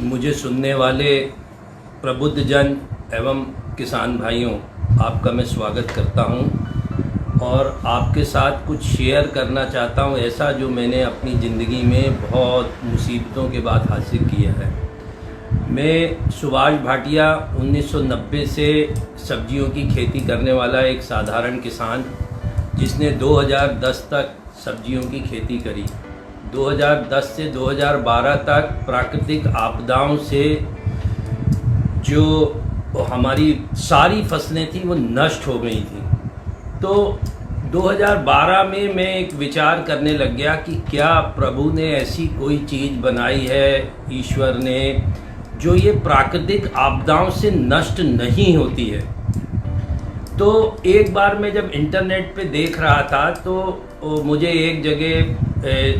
मुझे सुनने वाले प्रबुद्ध जन एवं किसान भाइयों, आपका मैं स्वागत करता हूं और आपके साथ कुछ शेयर करना चाहता हूं ऐसा जो मैंने अपनी ज़िंदगी में बहुत मुसीबतों के बाद हासिल किया है। मैं सुभाष भाटिया 1990 से सब्जियों की खेती करने वाला एक साधारण किसान, जिसने 2010 तक सब्जियों की खेती करी। 2010 से 2012 तक प्राकृतिक आपदाओं से जो हमारी सारी फसलें थी वो नष्ट हो गई थी। तो 2012 में मैं एक विचार करने लग गया कि क्या प्रभु ने ऐसी कोई चीज़ बनाई है, ईश्वर ने, जो ये प्राकृतिक आपदाओं से नष्ट नहीं होती है। तो एक बार मैं जब इंटरनेट पे देख रहा था तो मुझे एक जगह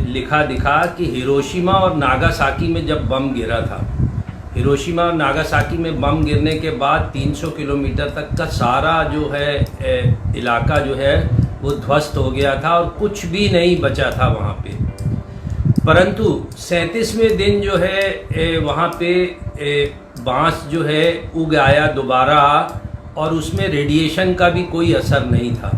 लिखा दिखा कि हिरोशिमा और नागासाकी में जब बम गिरा था, हिरोशिमा और नागासाकी में बम गिरने के बाद 300 किलोमीटर तक का सारा जो है इलाका जो है वो ध्वस्त हो गया था और कुछ भी नहीं बचा था वहाँ पे। परंतु 37वें दिन जो है वहाँ पे बांस जो है उग आया दोबारा और उसमें रेडिएशन का भी कोई असर नहीं था।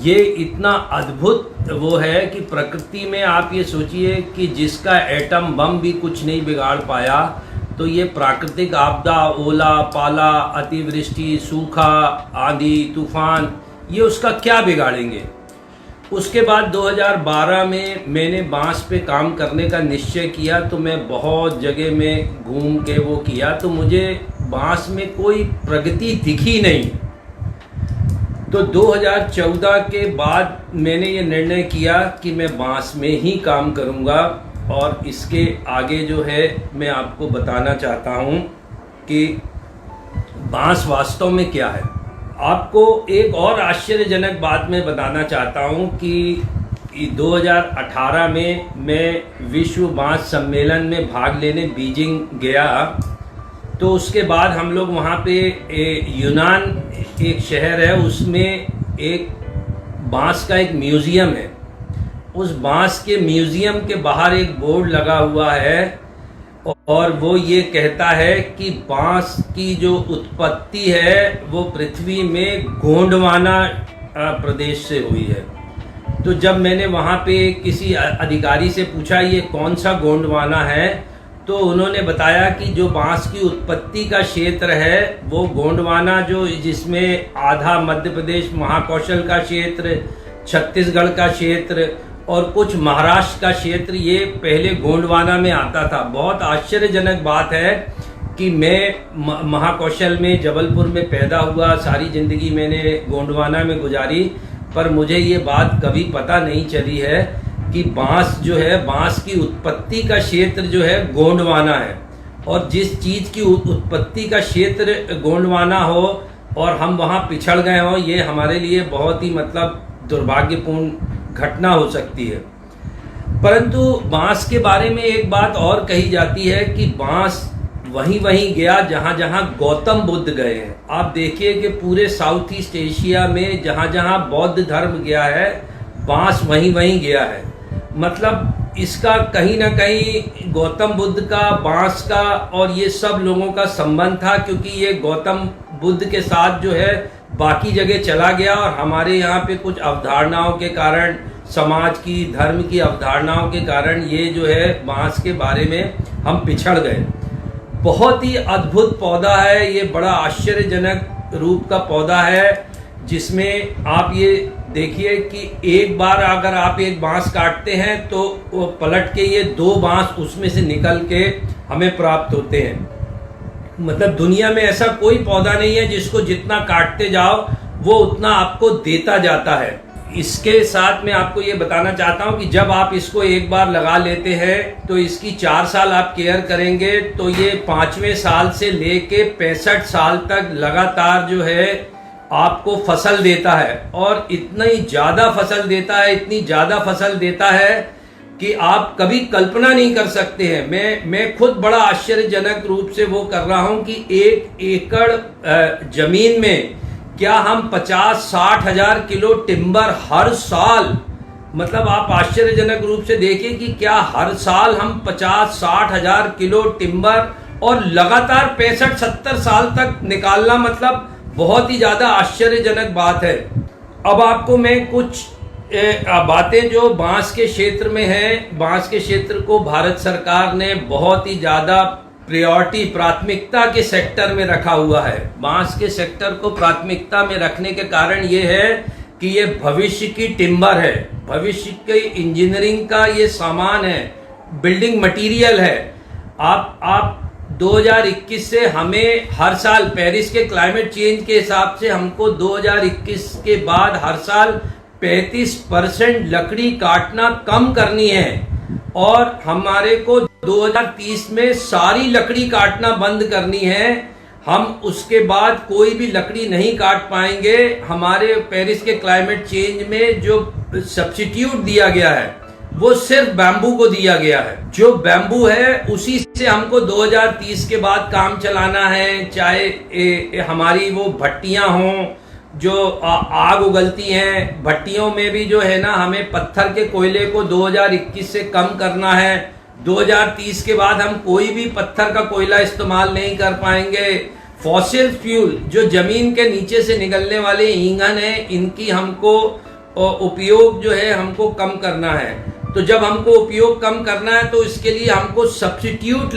ये इतना अद्भुत वो है कि प्रकृति में आप ये सोचिए कि जिसका एटम बम भी कुछ नहीं बिगाड़ पाया, तो ये प्राकृतिक आपदा, ओला पाला, अतिवृष्टि, सूखा, आंधी, तूफान, ये उसका क्या बिगाड़ेंगे। उसके बाद 2012 में मैंने बांस पे काम करने का निश्चय किया। तो मैं बहुत जगह में घूम के वो किया, तो मुझे बांस में कोई प्रगति दिखी नहीं। तो 2014 के बाद मैंने ये निर्णय किया कि मैं बांस में ही काम करूंगा और इसके आगे जो है मैं आपको बताना चाहता हूं कि बांस वास्तव में क्या है। आपको एक और आश्चर्यजनक बात मैं बताना चाहता हूं कि 2018 में मैं विश्व बांस सम्मेलन में भाग लेने बीजिंग गया। तो उसके बाद हम लोग वहाँ पे यूनान एक शहर है, उसमें एक बांस का एक म्यूज़ियम है। उस बांस के म्यूज़ियम के बाहर एक बोर्ड लगा हुआ है और वो ये कहता है कि बांस की जो उत्पत्ति है वो पृथ्वी में गोंडवाना प्रदेश से हुई है। तो जब मैंने वहाँ पे किसी अधिकारी से पूछा ये कौन सा गोंडवाना है, तो उन्होंने बताया कि जो बांस की उत्पत्ति का क्षेत्र है वो गोंडवाना, जो जिसमें आधा मध्य प्रदेश महाकौशल का क्षेत्र, छत्तीसगढ़ का क्षेत्र और कुछ महाराष्ट्र का क्षेत्र, ये पहले गोंडवाना में आता था। बहुत आश्चर्यजनक बात है कि मैं महाकौशल में जबलपुर में पैदा हुआ, सारी ज़िंदगी मैंने गोंडवाना में गुजारी, पर मुझे ये बात कभी पता नहीं चली है कि बांस जो है, बांस की उत्पत्ति का क्षेत्र जो है गोंडवाना है। और जिस चीज़ की उत्पत्ति का क्षेत्र गोंडवाना हो और हम वहाँ पिछड़ गए हों, ये हमारे लिए बहुत ही दुर्भाग्यपूर्ण घटना हो सकती है। परंतु बांस के बारे में एक बात और कही जाती है कि बांस वहीं गया जहाँ जहाँ गौतम बुद्ध गए हैं। आप देखिए कि पूरे साउथ ईस्ट एशिया में जहाँ जहाँ बौद्ध धर्म गया है, बांस वहीं गया है। मतलब इसका कहीं ना कहीं गौतम बुद्ध का, बांस का और ये सब लोगों का संबंध था, क्योंकि ये गौतम बुद्ध के साथ जो है बाकी जगह चला गया और हमारे यहाँ पे कुछ अवधारणाओं के कारण, समाज की, धर्म की अवधारणाओं के कारण ये जो है बांस के बारे में हम पिछड़ गए। बहुत ही अद्भुत पौधा है ये, बड़ा आश्चर्यजनक रूप का पौधा है, जिसमें आप ये देखिए कि एक बार अगर आप एक बांस काटते हैं तो वो पलट के ये 2 बांस उसमें से निकल के हमें प्राप्त होते हैं। मतलब दुनिया में ऐसा कोई पौधा नहीं है जिसको जितना काटते जाओ वो उतना आपको देता जाता है। इसके साथ मैं आपको ये बताना चाहता हूँ कि जब आप इसको एक बार लगा लेते हैं तो इसकी 4 साल आप केयर करेंगे तो ये 5वें साल से लेके 65 साल तक लगातार जो है आपको फसल देता है। और इतनी ज़्यादा फसल देता है, इतनी ज़्यादा फसल देता है कि आप कभी कल्पना नहीं कर सकते हैं। मैं खुद बड़ा आश्चर्यजनक रूप से वो कर रहा हूँ कि 1 एकड़ जमीन में क्या हम 50-60 हजार किलो टिम्बर हर साल मतलब आप आश्चर्यजनक रूप से देखिए कि क्या हर साल हम 50-60 हजार किलो टिम्बर और लगातार 65-70 साल तक निकालना, मतलब बहुत ही ज्यादा आश्चर्यजनक बात है। अब आपको मैं कुछ बातें जो बांस के क्षेत्र में हैं, बांस के क्षेत्र को भारत सरकार ने बहुत ही ज्यादा प्राथमिकता के सेक्टर में रखा हुआ है। बांस के सेक्टर को प्राथमिकता में रखने के कारण ये है कि ये भविष्य की टिम्बर है, भविष्य की इंजीनियरिंग का ये सामान है, बिल्डिंग मटेरियल है। आप 2021 से हमें हर साल पेरिस के क्लाइमेट चेंज के हिसाब से हमको 2021 के बाद हर साल 35% लकड़ी काटना कम करनी है और हमारे को 2030 में सारी लकड़ी काटना बंद करनी है। हम उसके बाद कोई भी लकड़ी नहीं काट पाएंगे। हमारे पेरिस के क्लाइमेट चेंज में जो सब्स्टिट्यूट दिया गया है वो सिर्फ बैम्बू को दिया गया है। जो बैम्बू है उसी से हमको 2030 के बाद काम चलाना है, चाहे हमारी वो भट्टियां हों जो आग उगलती हैं, भट्टियों में भी जो है ना हमें पत्थर के कोयले को 2021 से कम करना है। 2030 के बाद हम कोई भी पत्थर का कोयला इस्तेमाल नहीं कर पाएंगे। फॉसिल फ्यूल जो जमीन के नीचे से निकलने वाले ईंधन है, इनकी हमको उपयोग जो है हमको कम करना है। तो जब हमको उपयोग कम करना है तो इसके लिए हमको सब्स्टिट्यूट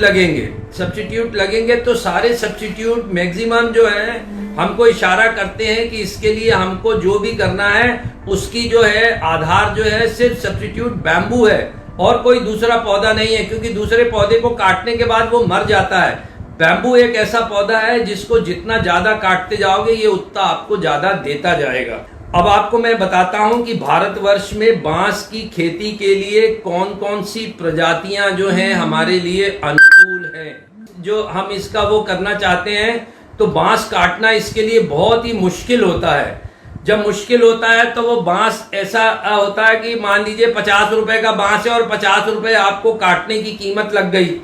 लगेंगे। तो सारे सब्स्टिट्यूट मैक्सिमम जो है हमको इशारा करते हैं कि इसके लिए हमको जो भी करना है उसकी जो है आधार जो है सिर्फ सब्स्टिट्यूट बैम्बू है और कोई दूसरा पौधा नहीं है, क्योंकि दूसरे पौधे को काटने के बाद वो मर जाता है। बैम्बू एक ऐसा पौधा है जिसको जितना ज्यादा काटते जाओगे ये उतना आपको ज्यादा देता जाएगा। अब आपको मैं बताता हूं कि भारतवर्ष में बांस की खेती के लिए कौन कौन सी प्रजातियां जो हैं हमारे लिए अनुकूल हैं। जो हम इसका वो करना चाहते हैं तो बांस काटना इसके लिए बहुत ही मुश्किल होता है। जब मुश्किल होता है तो वो बांस ऐसा होता है कि मान लीजिए 50 रुपए का बांस है और 50 रुपए आपको काटने की कीमत लग गई,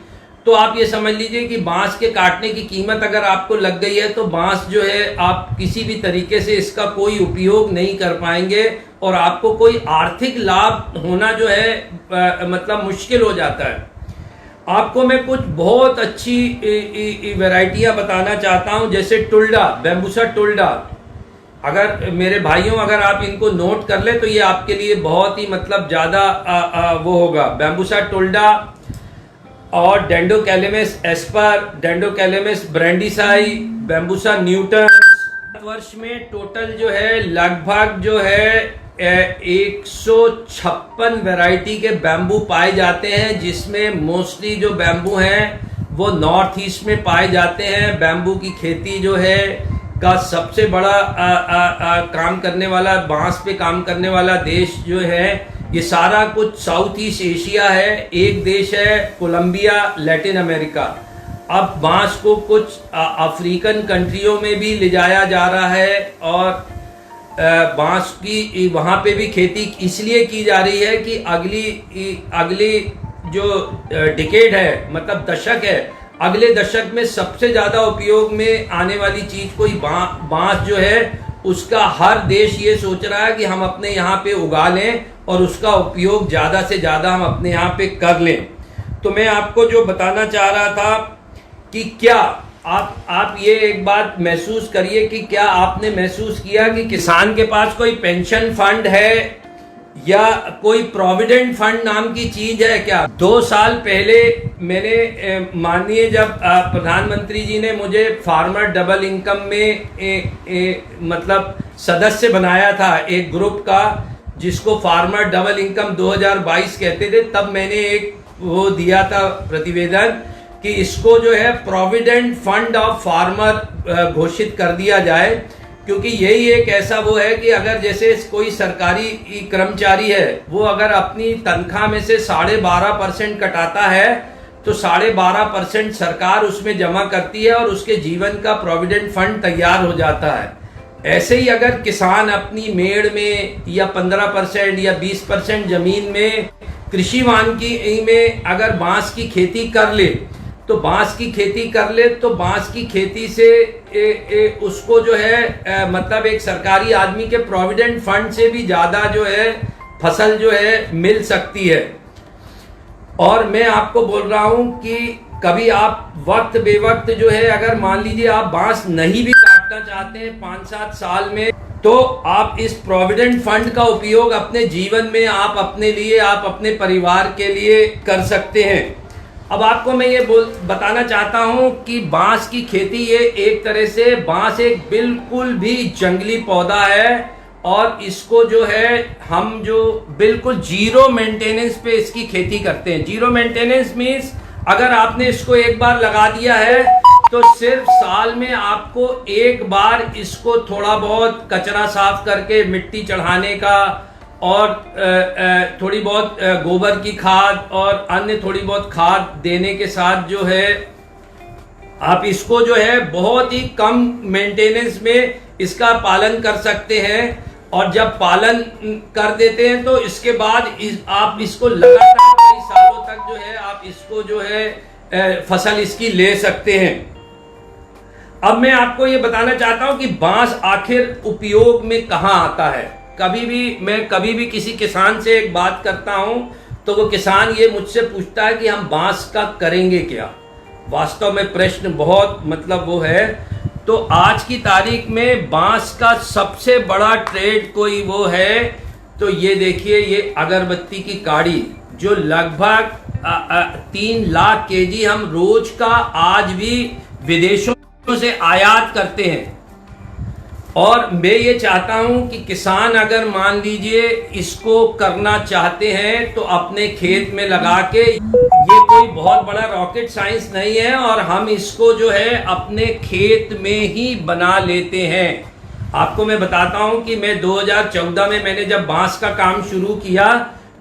तो आप ये समझ लीजिए कि बांस के काटने की कीमत अगर आपको लग गई है तो बांस जो है आप किसी भी तरीके से इसका कोई उपयोग नहीं कर पाएंगे और आपको कोई आर्थिक लाभ होना जो है मतलब मुश्किल हो जाता है। आपको मैं कुछ बहुत अच्छी वैरायटियां बताना चाहता हूं, जैसे टुल्डा, बैम्बूसा टुल्डा। अगर मेरे भाइयों अगर आप इनको नोट कर ले तो ये आपके लिए बहुत ही मतलब ज्यादा वो होगा। बैम्बूसा टुल्डा और डेंडोकैलेमस एस्पर, डेंडोकैलेमस ब्रांडिसाई, बैम्बूसा न्यूटन। वर्ष में टोटल जो है लगभग जो है 156 वैरायटी के बैम्बू पाए जाते हैं, जिसमें मोस्टली जो बैम्बू हैं वो नॉर्थ ईस्ट में पाए जाते हैं। बैम्बू की खेती जो है का सबसे बड़ा काम करने वाला, बांस पे काम करने वाला देश जो है ये सारा कुछ साउथ ईस्ट एशिया है। एक देश है कोलंबिया, लैटिन अमेरिका। अब बांस को कुछ अफ्रीकन कंट्रियों में भी ले जाया जा रहा है और बांस की वहाँ पे भी खेती इसलिए की जा रही है कि अगली जो डिकेड है, मतलब दशक है, अगले दशक में सबसे ज्यादा उपयोग में आने वाली चीज कोई बांस जो है उसका हर देश ये सोच रहा है कि हम अपने यहाँ पे उगा लें और उसका उपयोग ज्यादा से ज्यादा हम अपने यहाँ पे कर लें। तो मैं आपको जो बताना चाह रहा था कि क्या आप ये एक बात महसूस करिए कि क्या आपने महसूस किया कि किसान के पास कोई पेंशन फंड है या कोई प्रोविडेंट फंड नाम की चीज है क्या? 2 साल पहले मैंने माननीय जब प्रधानमंत्री जी ने मुझे फार्मर डबल इनकम में मतलब सदस्य बनाया था एक ग्रुप का, जिसको फार्मर डबल इनकम 2022 कहते थे, तब मैंने एक वो दिया था प्रतिवेदन कि इसको जो है प्रोविडेंट फंड ऑफ फार्मर घोषित कर दिया जाए, क्योंकि यही एक ऐसा वो है कि अगर जैसे कोई सरकारी कर्मचारी है वो अगर अपनी तनख्वाह में से 12.5% कटाता है तो 12.5% सरकार उसमें जमा करती है और उसके जीवन का प्रोविडेंट फंड तैयार हो जाता है। ऐसे ही अगर किसान अपनी मेड़ में या 15% या 20% जमीन में कृषि वानिकी में अगर बांस की खेती कर ले तो बांस की खेती से उसको जो है मतलब एक सरकारी आदमी के प्रोविडेंट फंड से भी ज़्यादा जो है फसल जो है मिल सकती है। और मैं आपको बोल रहा हूं कि कभी आप वक्त बेवक्त जो है, अगर मान लीजिए आप बांस नहीं भी काटना चाहते हैं 5-7 साल में, तो आप इस प्रोविडेंट फंड का उपयोग अपने जीवन में, आप अपने लिए, आप अपने परिवार के लिए कर सकते हैं। अब आपको मैं ये बताना चाहता हूं कि बांस की खेती, ये एक तरह से बांस एक बिल्कुल भी जंगली पौधा है और इसको जो है हम जो बिल्कुल जीरो मेंटेनेंस पे इसकी खेती करते हैं। जीरो मेंटेनेंस मीन्स अगर आपने इसको एक बार लगा दिया है तो सिर्फ साल में आपको एक बार इसको थोड़ा बहुत कचरा साफ करके मिट्टी चढ़ाने का और थोड़ी बहुत गोबर की खाद और अन्य थोड़ी बहुत खाद देने के साथ जो है आप इसको जो है बहुत ही कम मेंटेनेंस में इसका पालन कर सकते हैं। और जब पालन कर देते हैं तो इसके बाद आप इसको लगातार कई सालों तक जो है आप इसको जो है फसल इसकी ले सकते हैं। अब मैं आपको ये बताना चाहता हूं कि बांस आखिर उपयोग में कहां आता है। कभी भी किसी किसान से एक बात करता हूं तो वो किसान ये मुझसे पूछता है कि हम बांस का करेंगे क्या। वास्तव में प्रश्न बहुत वो है। तो आज की तारीख में बांस का सबसे बड़ा ट्रेड कोई वो है तो ये देखिए, ये अगरबत्ती की काड़ी जो लगभग 3 लाख केजी हम रोज का आज भी विदेशों से आयात करते हैं। और मैं ये चाहता हूं कि किसान अगर मान लीजिए इसको करना चाहते हैं तो अपने खेत में लगा के, ये कोई बहुत बड़ा रॉकेट साइंस नहीं है और हम इसको जो है अपने खेत में ही बना लेते हैं। आपको मैं बताता हूं कि मैं 2014 में मैंने जब बांस का काम शुरू किया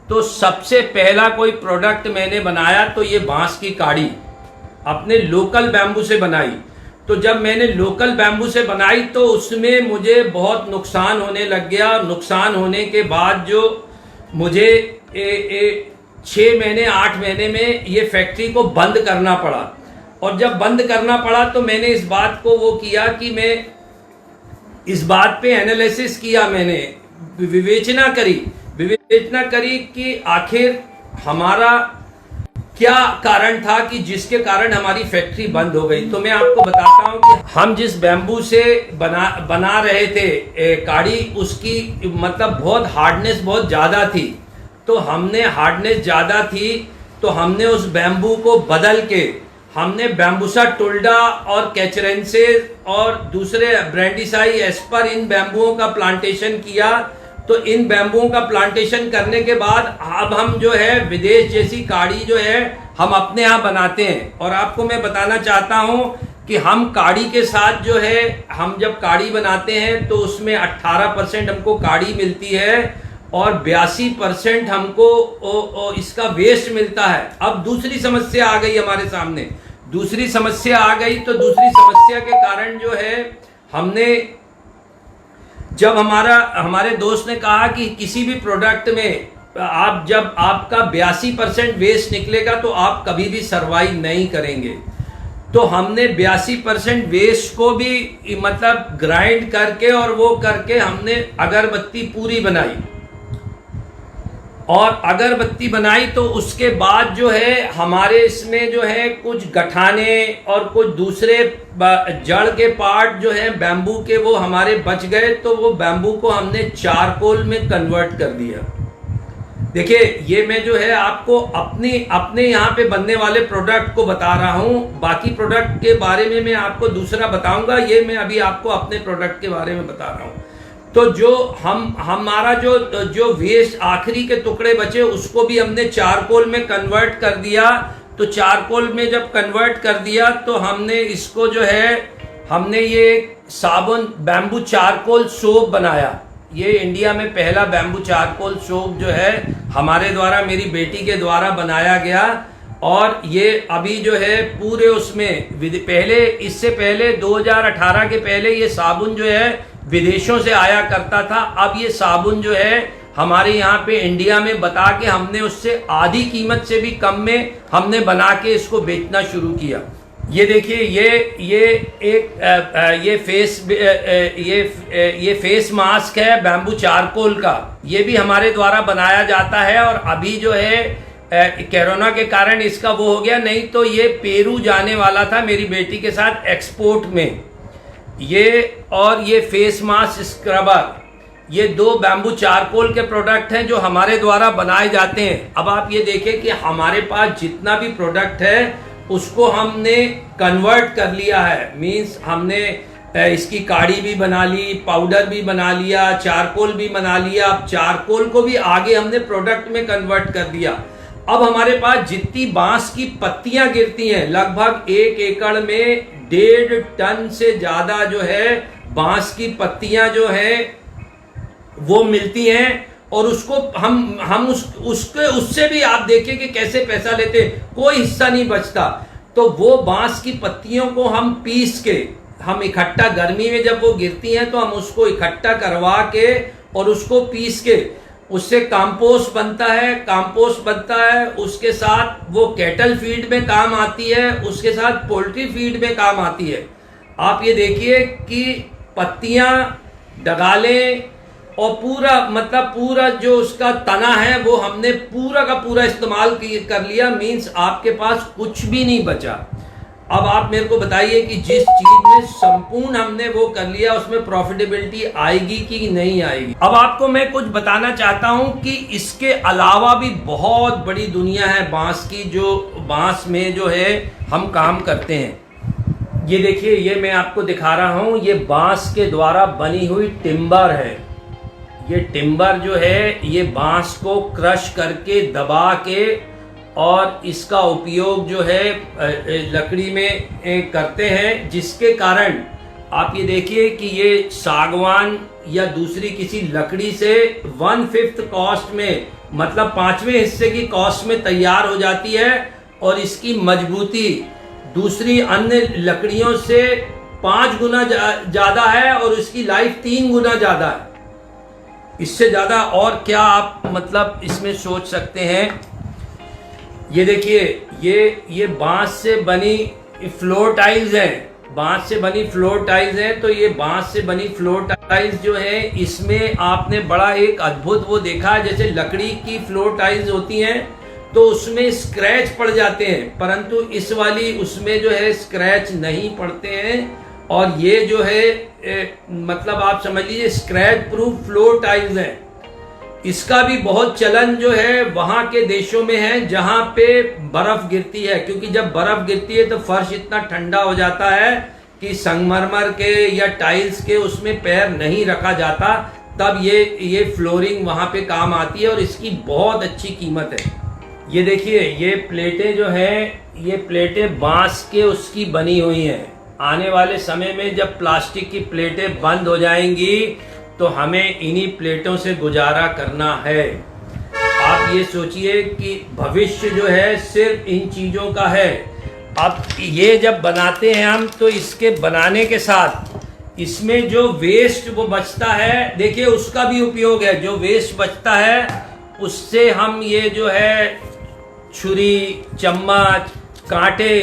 तो सबसे पहला कोई प्रोडक्ट मैंने बनाया तो ये बांस की काड़ी अपने लोकल बैम्बू से बनाई। तो जब मैंने लोकल बैम्बू से बनाई तो उसमें मुझे बहुत नुकसान होने लग गया। नुकसान होने के बाद जो मुझे 6 महीने 8 महीने में ये फैक्ट्री को बंद करना पड़ा। और जब बंद करना पड़ा तो मैंने इस बात को वो किया कि मैं इस बात पे एनालिसिस किया, मैंने विवेचना करी कि आखिर हमारा क्या कारण था कि जिसके कारण हमारी फैक्ट्री बंद हो गई। तो मैं आपको बताता हूं कि हम जिस बैम्बू से बना रहे थे काड़ी, उसकी बहुत हार्डनेस बहुत ज्यादा थी। तो हमने हार्डनेस ज्यादा थी तो हमने उस बैम्बू को बदल के हमने बैम्बूसा टुल्डा और कैचरेंसेस और दूसरे ब्रांडिसाई एस्पर इन बैम्बुओं का प्लांटेशन किया। तो इन बैम्बुओं का प्लांटेशन करने के बाद अब हम जो है विदेश जैसी काड़ी जो है हम अपने यहाँ बनाते हैं। और आपको मैं बताना चाहता हूँ कि हम काड़ी के साथ जो है, हम जब काड़ी बनाते हैं तो उसमें 18% हमको काड़ी मिलती है और 82% हमको इसका वेस्ट मिलता है। अब दूसरी समस्या आ गई हमारे सामने। दूसरी समस्या आ गई तो दूसरी समस्या के कारण जो है हमने, जब हमारे दोस्त ने कहा कि किसी भी प्रोडक्ट में जब आपका 82% वेस्ट निकलेगा तो आप कभी भी सरवाइव नहीं करेंगे। तो हमने 82% वेस्ट को भी ग्राइंड करके और वो करके हमने अगरबत्ती पूरी बनाई। और अगरबत्ती बनाई तो उसके बाद जो है हमारे इसमें जो है कुछ गठाने और कुछ दूसरे जड़ के पार्ट जो है बैम्बू के वो हमारे बच गए। तो वो बैम्बू को हमने चारकोल में कन्वर्ट कर दिया। देखिए, ये मैं जो है आपको अपने यहाँ पे बनने वाले प्रोडक्ट को बता रहा हूँ। बाकी प्रोडक्ट के बारे में मैं आपको दूसरा बताऊंगा। ये मैं अभी आपको अपने प्रोडक्ट के बारे में बता रहा हूँ। तो जो हमारा जो वेस्ट आखिरी के टुकड़े बचे उसको भी हमने चारकोल में कन्वर्ट कर दिया। तो चारकोल में जब कन्वर्ट कर दिया तो हमने इसको जो है हमने ये साबुन बैम्बू चारकोल सोप बनाया। ये इंडिया में पहला बैम्बू चारकोल सोप जो है हमारे द्वारा, मेरी बेटी के द्वारा बनाया गया। और ये अभी जो है पूरे उसमें इससे पहले 2018 के पहले ये साबुन जो है विदेशों से आया करता था। अब ये साबुन जो है हमारे यहाँ पे इंडिया में बता के हमने उससे आधी कीमत से भी कम में हमने बना के इसको बेचना शुरू किया। ये देखिए ये फेस मास्क है बैम्बू चारकोल का। ये भी हमारे द्वारा बनाया जाता है और अभी जो है कोरोना के कारण इसका वो हो गया, नहीं तो ये पेरू जाने वाला था मेरी बेटी के साथ एक्सपोर्ट में। ये फेस मास्क स्क्रबर, ये 2 बैम्बू चारकोल के प्रोडक्ट हैं जो हमारे द्वारा बनाए जाते हैं। अब आप ये देखें कि हमारे पास जितना भी प्रोडक्ट है उसको हमने कन्वर्ट कर लिया है। मीन्स हमने इसकी काढ़ी भी बना ली, पाउडर भी बना लिया, चारकोल भी बना लिया। अब चारकोल को भी आगे हमने प्रोडक्ट में कन्वर्ट कर दिया। अब हमारे पास जितनी बांस की पत्तियां गिरती हैं, लगभग 1 एकड़ में 1.5 टन से ज्यादा जो है बांस की पत्तियां जो है वो मिलती हैं। और उसको हम उससे भी आप देखिए कि कैसे पैसा लेते, कोई हिस्सा नहीं बचता। तो वो बांस की पत्तियों को हम पीस के, हम इकट्ठा, गर्मी में जब वो गिरती हैं तो हम उसको इकट्ठा करवा के और उसको पीस के उससे कंपोस्ट बनता है। उसके साथ वो कैटल फीड में काम आती है, उसके साथ पोल्ट्री फीड में काम आती है। आप ये देखिए कि पत्तियां, डगालें और पूरा जो उसका तना है वो हमने पूरा का पूरा इस्तेमाल कर लिया। मीन्स आपके पास कुछ भी नहीं बचा। अब आप मेरे को बताइए कि जिस चीज में संपूर्ण हमने वो कर लिया उसमें प्रॉफिटेबिलिटी आएगी कि नहीं आएगी। अब आपको मैं कुछ बताना चाहता हूं कि इसके अलावा भी बहुत बड़ी दुनिया है बांस की, जो बांस में जो है हम काम करते हैं। ये देखिए, ये मैं आपको दिखा रहा हूं, ये बांस के द्वारा बनी हुई टिम्बर है। ये टिम्बर जो है ये बांस को क्रश करके दबा के और इसका उपयोग जो है लकड़ी में करते हैं, जिसके कारण आप ये देखिए कि ये सागवान या दूसरी किसी लकड़ी से 1/5 कॉस्ट में, मतलब 5वें हिस्से की कॉस्ट में तैयार हो जाती है। और इसकी मजबूती दूसरी अन्य लकड़ियों से 5 गुना ज्यादा है और उसकी लाइफ 3 गुना ज्यादा है। इससे ज्यादा और क्या आप मतलब इसमें सोच सकते हैं। ये देखिए, ये बांस से बनी फ्लोर टाइल्स हैं। बांस से बनी फ्लोर टाइल्स हैं। तो ये बांस से बनी फ्लोर टाइल्स जो है, इसमें आपने बड़ा एक अद्भुत वो देखा है, जैसे लकड़ी की फ्लोर टाइल्स होती हैं तो उसमें स्क्रैच पड़ जाते हैं, परंतु इस वाली उसमें जो है स्क्रैच नहीं पड़ते हैं। और ये जो है मतलब आप समझ लीजिए स्क्रैच प्रूफ फ्लोर टाइल्स हैं। इसका भी बहुत चलन जो है वहां के देशों में है जहां पे बर्फ गिरती है, क्योंकि जब बर्फ गिरती है तो फर्श इतना ठंडा हो जाता है कि संगमरमर के या टाइल्स के उसमें पैर नहीं रखा जाता। तब ये फ्लोरिंग वहां पे काम आती है और इसकी बहुत अच्छी कीमत है। ये देखिए, ये प्लेटें जो हैं, ये प्लेटें बांस के उसकी बनी हुई हैं। आने वाले समय में जब प्लास्टिक की प्लेटें बंद हो जाएंगी तो हमें इन्हीं प्लेटों से गुजारा करना है। आप ये सोचिए कि भविष्य जो है सिर्फ इन चीज़ों का है। अब ये जब बनाते हैं हम, तो इसके बनाने के साथ इसमें जो वेस्ट वो बचता है, देखिए उसका भी उपयोग है। जो वेस्ट बचता है उससे हम ये जो है छुरी, चम्मच, कांटे,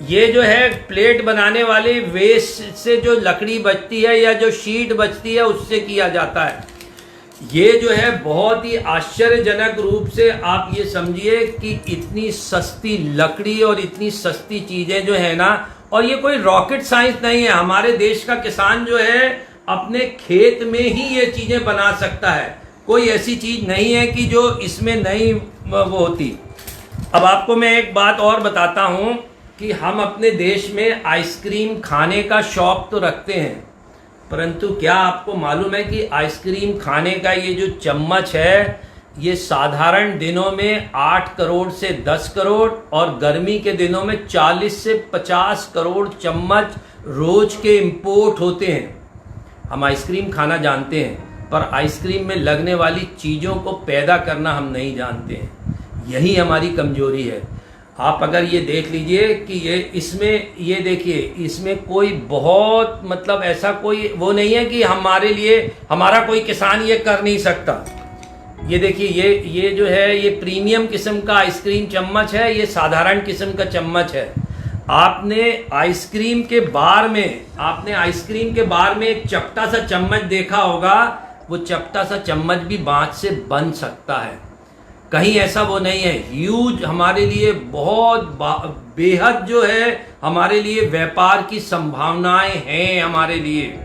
ये जो है प्लेट बनाने वाले वेस्ट से जो लकड़ी बचती है या जो शीट बचती है उससे किया जाता है। ये जो है बहुत ही आश्चर्यजनक रूप से आप ये समझिए कि इतनी सस्ती लकड़ी और इतनी सस्ती चीजें जो है ना, और ये कोई रॉकेट साइंस नहीं है। हमारे देश का किसान जो है अपने खेत में ही ये चीजें बना सकता है। कोई ऐसी चीज नहीं है कि जो इसमें नहीं वो होती। अब आपको मैं एक बात और बताता हूं कि हम अपने देश में आइसक्रीम खाने का शौक तो रखते हैं, परंतु क्या आपको मालूम है कि आइसक्रीम खाने का ये जो चम्मच है, ये साधारण दिनों में 8 करोड़ से 10 करोड़ और गर्मी के दिनों में 40 से 50 करोड़ चम्मच रोज के इंपोर्ट होते हैं। हम आइसक्रीम खाना जानते हैं, पर आइसक्रीम में लगने वाली चीज़ों को पैदा करना हम नहीं जानते हैं। यही हमारी कमजोरी है। आप अगर ये देख लीजिए कि ये देखिए, इसमें कोई बहुत मतलब ऐसा कोई वो नहीं है कि हमारे लिए हमारा कोई किसान ये कर नहीं सकता। ये देखिए, ये जो है ये प्रीमियम किस्म का आइसक्रीम चम्मच है, ये साधारण किस्म का चम्मच है। आपने आइसक्रीम के बार में एक चपटा सा चम्मच देखा होगा, वो चपटा सा चम्मच भी बांस से बन सकता है, कहीं ऐसा वो नहीं है। ह्यूज हमारे लिए बहुत बेहद जो है हमारे लिए व्यापार की संभावनाएं हैं हमारे लिए।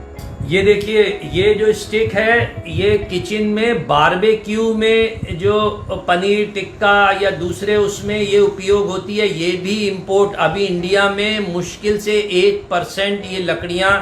ये देखिए, ये जो स्टिक है ये किचन में बारबेक्यू में जो पनीर टिक्का या दूसरे उसमें ये उपयोग होती है। ये भी इंपोर्ट, अभी इंडिया में मुश्किल से 1% ये लकड़ियां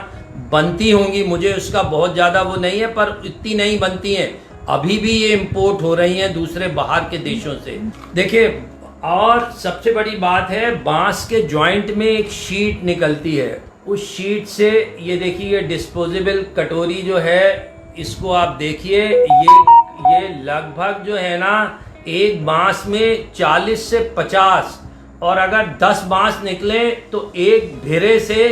बनती होंगी, मुझे उसका बहुत ज़्यादा वो नहीं है, पर इतनी नहीं बनती हैं। अभी भी ये इंपोर्ट हो रही हैं दूसरे बाहर के देशों से। देखिए, और सबसे बड़ी बात है, बांस के जॉइंट में एक शीट निकलती है, उस शीट से ये देखिए, ये डिस्पोजेबल कटोरी जो है, इसको आप देखिए, ये लगभग जो है ना, एक बांस में 40 से 50, और अगर 10 बांस निकले तो एक भिरे से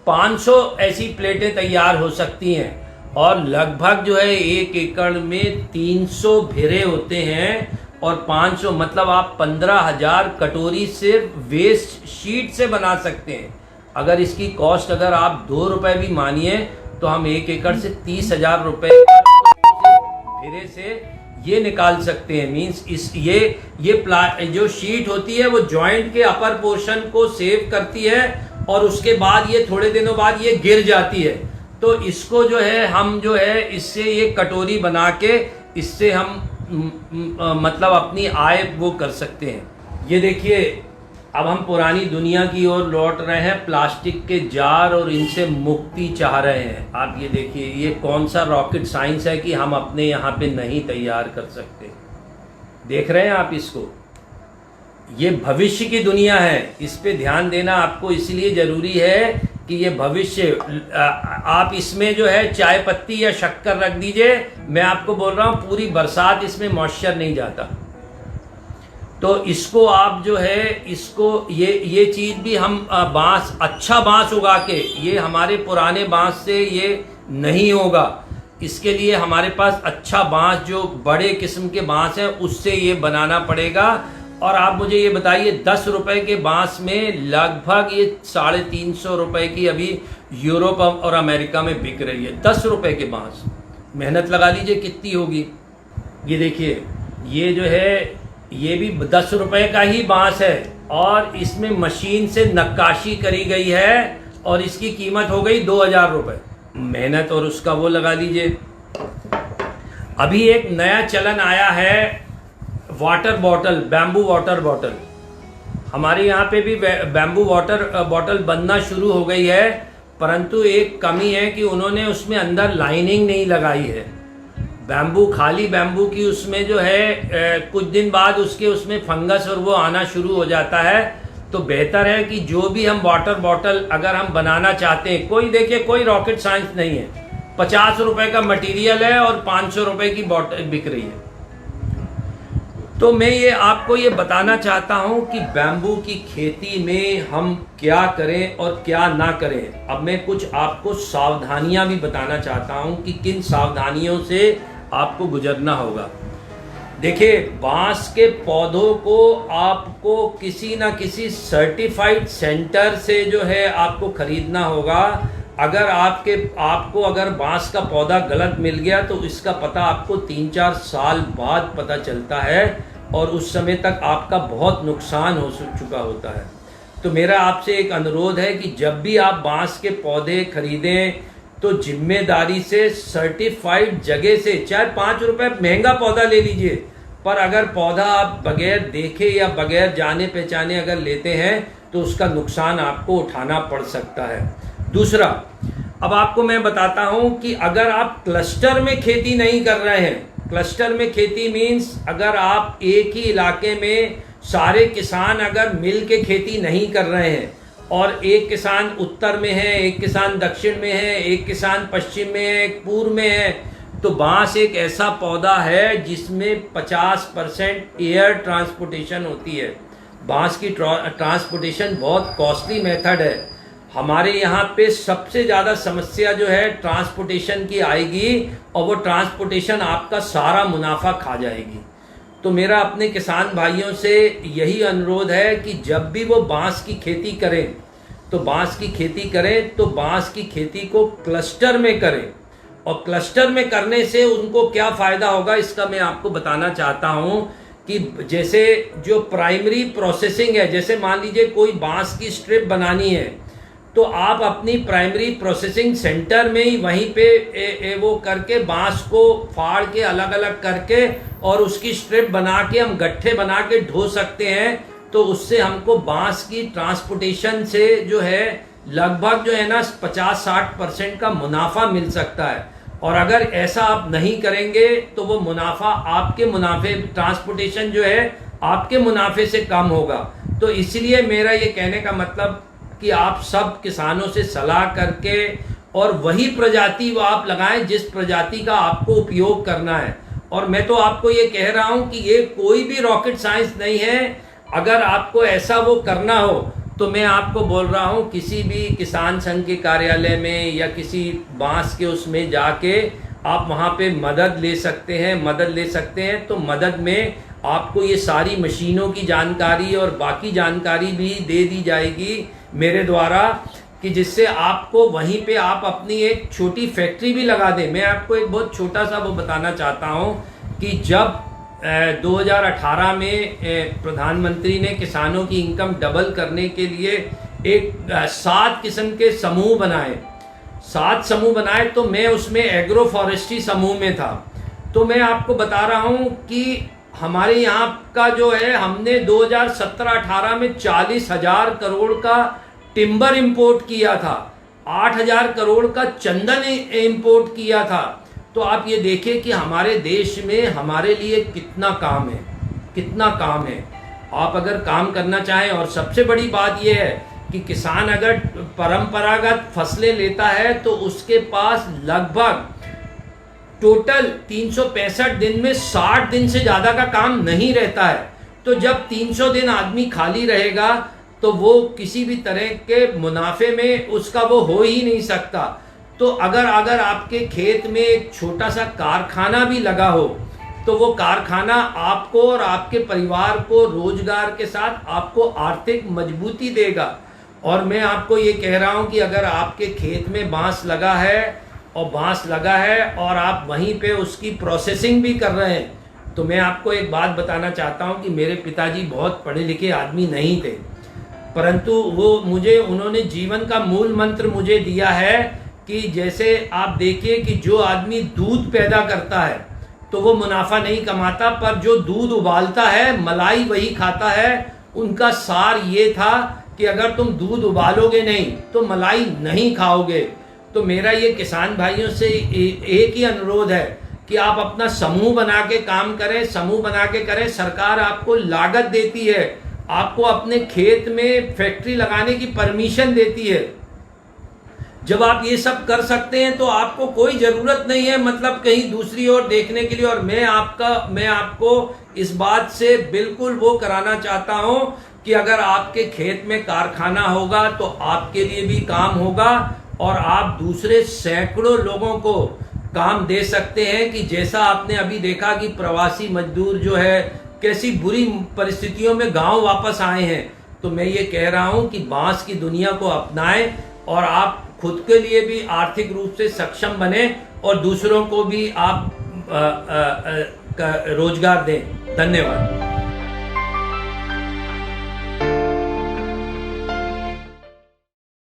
500 ऐसी प्लेटें तैयार हो सकती हैं। और लगभग जो है 1 एकड़ में 300 भिरे होते हैं, और 500 मतलब आप 15,000 कटोरी सिर्फ वेस्ट शीट से बना सकते हैं। अगर इसकी कॉस्ट अगर आप 2 रुपए भी मानिए तो हम 1 एकड़ से 30,000 रुपए भिरे से ये निकाल सकते हैं। मींस ये जो शीट होती है वो जॉइंट के अपर पोर्शन को सेव करती है, और उसके बाद ये थोड़े दिनों बाद ये गिर जाती है। तो इसको जो है हम जो है इससे ये कटोरी बना के इससे हम मतलब अपनी आय वो कर सकते हैं। ये देखिए, अब हम पुरानी दुनिया की ओर लौट रहे हैं, प्लास्टिक के जार और इनसे मुक्ति चाह रहे हैं। आप ये देखिए, ये कौन सा रॉकेट साइंस है कि हम अपने यहाँ पे नहीं तैयार कर सकते। देख रहे हैं आप इसको, ये भविष्य की दुनिया है, इस पे ध्यान देना आपको इसलिए ज़रूरी है कि ये भविष्य, आप इसमें जो है चाय पत्ती या शक्कर रख दीजिए, मैं आपको बोल रहा हूँ पूरी बरसात इसमें मॉइस्चर नहीं जाता। तो इसको आप जो है इसको ये चीज़ भी हम बांस, अच्छा बांस उगा के, ये हमारे पुराने बांस से ये नहीं होगा। इसके लिए हमारे पास अच्छा बांस, जो बड़े किस्म के बांस हैं, उससे ये बनाना पड़ेगा। और आप मुझे ये बताइए, 10 रुपए के बांस में लगभग ये 350 रुपए की अभी यूरोप और अमेरिका में बिक रही है। 10 रुपए के बांस, मेहनत लगा लीजिए कितनी होगी। ये देखिए, ये जो है ये भी 10 रुपए का ही बांस है, और इसमें मशीन से नक्काशी करी गई है, और इसकी कीमत हो गई 2000 रुपए। मेहनत और उसका वो लगा लीजिए। अभी एक नया चलन आया है, water bottle, bamboo water bottle. हमारे यहाँ पे भी बैम्बू वाटर बॉटल बनना शुरू हो गई है, परंतु एक कमी है कि उन्होंने उसमें अंदर लाइनिंग नहीं लगाई है। बैम्बू, खाली बैम्बू की उसमें जो है कुछ दिन बाद उसमें फंगस और वो आना शुरू हो जाता है। तो बेहतर है कि जो भी हम वाटर बॉटल अगर हम बनाना चाहते हैं, कोई देखिए कोई रॉकेट साइंस नहीं है, 50 रुपए का मटेरियल है और 500 रुपए की बॉटल बिक रही है। तो मैं ये आपको ये बताना चाहता हूँ कि बैम्बू की खेती में हम क्या करें और क्या ना करें। अब मैं कुछ आपको सावधानियां भी बताना चाहता हूँ कि किन सावधानियों से आपको गुजरना होगा। देखिए, बांस के पौधों को आपको किसी ना किसी सर्टिफाइड सेंटर से जो है आपको खरीदना होगा। अगर आपको अगर बांस का पौधा गलत मिल गया तो इसका पता आपको 3-4 साल बाद पता चलता है, और उस समय तक आपका बहुत नुकसान हो चुका होता है। तो मेरा आपसे एक अनुरोध है कि जब भी आप बांस के पौधे खरीदें तो जिम्मेदारी से सर्टिफाइड जगह से, चाहे 5 रुपए महंगा पौधा ले लीजिए, पर अगर पौधा आप बगैर देखे या बगैर जाने पहचाने अगर लेते हैं तो उसका नुकसान आपको उठाना पड़ सकता है। दूसरा, अब आपको मैं बताता हूं कि अगर आप क्लस्टर में खेती नहीं कर रहे हैं, क्लस्टर में खेती मीन्स अगर आप एक ही इलाके में सारे किसान अगर मिल के खेती नहीं कर रहे हैं, और एक किसान उत्तर में है, एक किसान दक्षिण में है, एक किसान पश्चिम में है, एक पूर्व में है, तो बांस एक ऐसा पौधा है जिसमें 50% एयर ट्रांसपोर्टेशन होती है। बांस की ट्रांसपोर्टेशन बहुत कॉस्टली मेथड है। हमारे यहाँ पे सबसे ज़्यादा समस्या जो है ट्रांसपोर्टेशन की आएगी, और वो ट्रांसपोर्टेशन आपका सारा मुनाफा खा जाएगी। तो मेरा अपने किसान भाइयों से यही अनुरोध है कि जब भी वो बांस की खेती करें तो बांस की खेती करें तो बांस की खेती को क्लस्टर में करें, और क्लस्टर में करने से उनको क्या फ़ायदा होगा इसका मैं आपको बताना चाहता हूं कि जैसे जो प्राइमरी प्रोसेसिंग है, जैसे मान लीजिए कोई बांस की स्ट्रिप बनानी है तो आप अपनी प्राइमरी प्रोसेसिंग सेंटर में ही वहीं पे वो करके बांस को फाड़ के अलग अलग करके और उसकी स्ट्रिप बना के हम गट्ठे बना के ढो सकते हैं। तो उससे हमको बांस की ट्रांसपोर्टेशन से जो है लगभग जो है ना 50-60% का मुनाफा मिल सकता है। और अगर ऐसा आप नहीं करेंगे तो वो मुनाफा आपके मुनाफे, ट्रांसपोर्टेशन जो है आपके मुनाफे से कम होगा। तो इसलिए मेरा ये कहने का मतलब कि आप सब किसानों से सलाह करके और वही प्रजाति वो आप लगाएं जिस प्रजाति का आपको उपयोग करना है। और मैं तो आपको ये कह रहा हूं कि ये कोई भी रॉकेट साइंस नहीं है। अगर आपको ऐसा वो करना हो तो मैं आपको बोल रहा हूं किसी भी किसान संघ के कार्यालय में या किसी बांस के उसमें जाके आप वहां पे मदद ले सकते हैं। तो मदद में आपको ये सारी मशीनों की जानकारी और बाकी जानकारी भी दे दी जाएगी मेरे द्वारा, कि जिससे आपको वहीं पे आप अपनी एक छोटी फैक्ट्री भी लगा दें। मैं आपको एक बहुत छोटा सा वो बताना चाहता हूं कि जब 2018 में प्रधानमंत्री ने किसानों की इनकम डबल करने के लिए एक 7 किस्म के समूह बनाए, 7 समूह बनाए, तो मैं उसमें एग्रो फॉरेस्ट्री समूह में था। तो मैं आपको बता रहा हूं कि हमारे यहाँ का जो है, हमने 2017-18 में 40,000 करोड़ का टिम्बर इंपोर्ट किया था, 8,000 करोड़ का चंदन इंपोर्ट किया था। तो आप ये देखिए कि हमारे देश में हमारे लिए कितना काम है। आप अगर काम करना चाहें, और सबसे बड़ी बात यह है कि किसान अगर परंपरागत फसलें लेता है तो उसके पास लगभग टोटल 365 दिन में 60 दिन से ज़्यादा का काम नहीं रहता है। तो जब 300 दिन आदमी खाली रहेगा तो वो किसी भी तरह के मुनाफे में उसका वो हो ही नहीं सकता। तो अगर आपके खेत में एक छोटा सा कारखाना भी लगा हो तो वो कारखाना आपको और आपके परिवार को रोजगार के साथ आपको आर्थिक मजबूती देगा। और मैं आपको ये कह रहा हूँ कि अगर आपके खेत में बांस लगा है और आप वहीं पे उसकी प्रोसेसिंग भी कर रहे हैं, तो मैं आपको एक बात बताना चाहता हूँ कि मेरे पिताजी बहुत पढ़े लिखे आदमी नहीं थे, परंतु उन्होंने जीवन का मूल मंत्र मुझे दिया है कि जैसे आप देखिए कि जो आदमी दूध पैदा करता है तो वो मुनाफा नहीं कमाता, पर जो दूध उबालता है, मलाई वही खाता है। उनका सार ये था कि अगर तुम दूध उबालोगे नहीं तो मलाई नहीं खाओगे। तो मेरा ये किसान भाइयों से एक ही अनुरोध है कि आप अपना समूह बना के काम करें। सरकार आपको लागत देती है, आपको अपने खेत में फैक्ट्री लगाने की परमिशन देती है। जब आप ये सब कर सकते हैं तो आपको कोई जरूरत नहीं है मतलब कहीं दूसरी ओर देखने के लिए। और मैं आपको इस बात से बिल्कुल वो कराना चाहता हूं कि अगर आपके खेत में कारखाना होगा तो आपके लिए भी काम होगा और आप दूसरे सैकड़ों लोगों को काम दे सकते हैं। कि जैसा आपने अभी देखा कि प्रवासी मजदूर जो है कैसी बुरी परिस्थितियों में गांव वापस आए हैं। तो मैं ये कह रहा हूं कि बांस की दुनिया को अपनाएं और आप खुद के लिए भी आर्थिक रूप से सक्षम बने और दूसरों को भी आप रोजगार दें। धन्यवाद।